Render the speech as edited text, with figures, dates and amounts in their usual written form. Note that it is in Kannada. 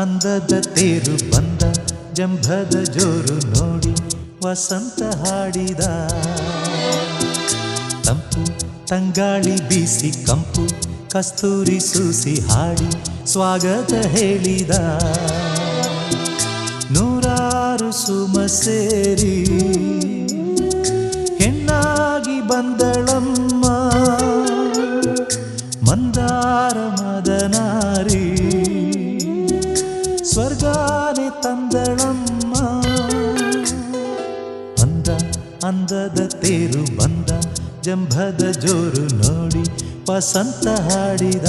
ಅಂದದ ತೇರು ಬಂದ ಜಂಭದ ಜೋರು ನೋಡಿ ವಸಂತ ಹಾಡಿದ ತಂಪು ತಂಗಾಳಿ ಬೀಸಿ ಕಂಪು ಕಸ್ತೂರಿ ಸೂಸಿ ಹಾಡಿ ಸ್ವಾಗತ ಹೇಳಿದ ನೂರಾರು ಸುಮ ಸೇರಿ ಹೆಣ್ಣಾಗಿ ಬಂದಳಮ್ಮ ಮಂದಾರ ಮದನಾರಿ ಸ್ವರ್ಗಾನೆ ತಂದಳಮ್ಮ ಅಂದ ಅಂದದ ತೇರು ಬಂದ ಜಂಭದ ಜೋರು ನೋಡಿ ವಸಂತ ಹಾಡಿದ